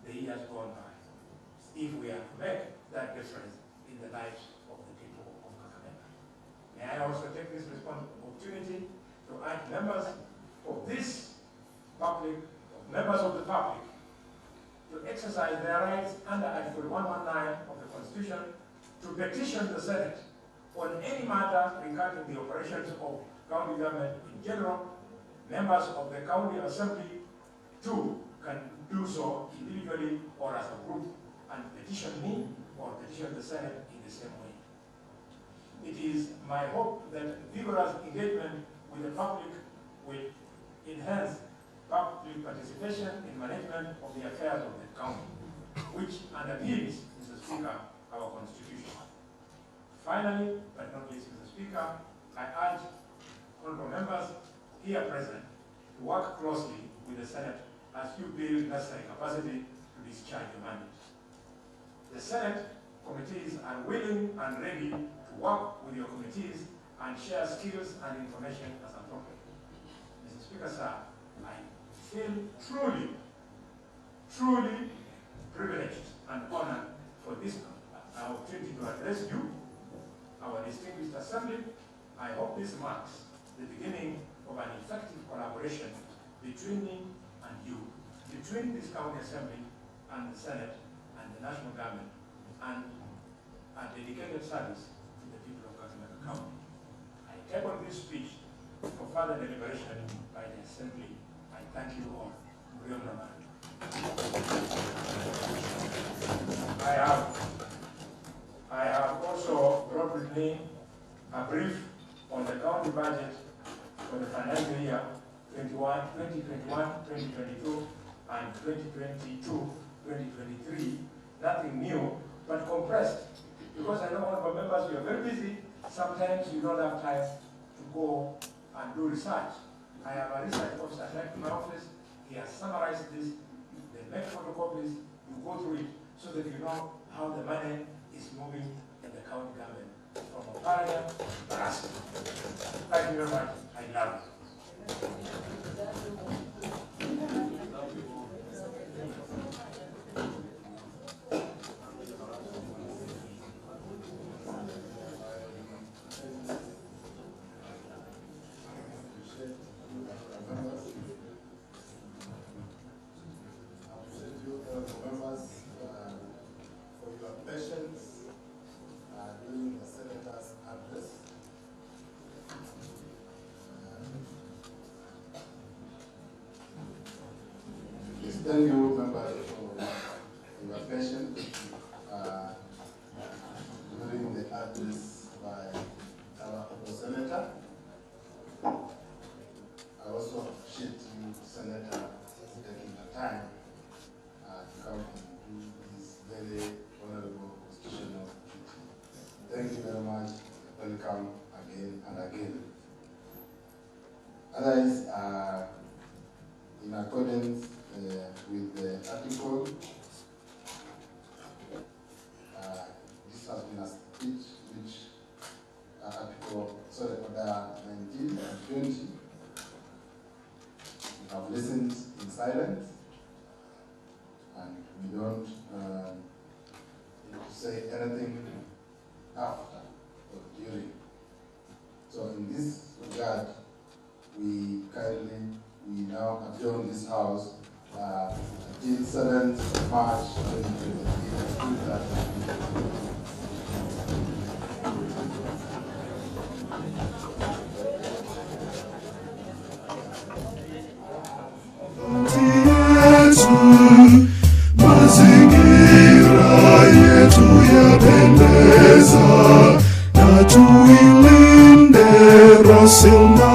Speaker 6: the years gone by if we are to make that difference in the lives of the people of Kakamega. May I also take this opportunity to urge members of this public, members of the public, to exercise their rights under Article 119 of the Constitution to petition the Senate on any matter regarding the operations of county government in general. Members of the county assembly too can do so individually or as a group and petition me or petition the Senate in the same way. It is my hope that vigorous engagement with the public will enhance public participation in management of the affairs of the county, which underpins, Mr. Speaker, our Constitution. Finally, but not least, Mr. Speaker, I urge honorable members here present to work closely with the Senate as you build necessary capacity to discharge your mandate. The Senate committees are willing and ready to work with your committees and share skills and information as appropriate. Mr. Speaker, sir, I feel truly privileged and honored for this opportunity to address you, our distinguished assembly. I hope this marks the beginning of an effective collaboration between me and you, between this county assembly and the Senate and the national government, and a dedicated service to the people of Kakamega County. I table this speech for further deliberation by the assembly. I thank you all. I have also brought with me a brief on the county budget for the financial year 2021-2022 and 2022-2023. Nothing new, but compressed. Because I know honorable members, you are very busy. Sometimes you don't have time to go and do research. I have a research officer at my office. He has summarized this. They make photocopies. You go through it so that you know how the money is moving in the county government from Oparia to Barasa. Thank you very much. I love you.
Speaker 4: Thank you, members, for your patience during the address by our Senator. I also appreciate you, Senator, taking the time to come and do this very honorable constitutional duty. Thank you very much. Welcome again and again. Others are in accordance with the article. This has been a speech which order 19 and 20. We have listened in silence and we don't need to say anything after or during. So in this regard, we now adjourn this house until 7th March 2023.
Speaker 1: Mazingira yetu yapendeza, na tuilinde rasilimali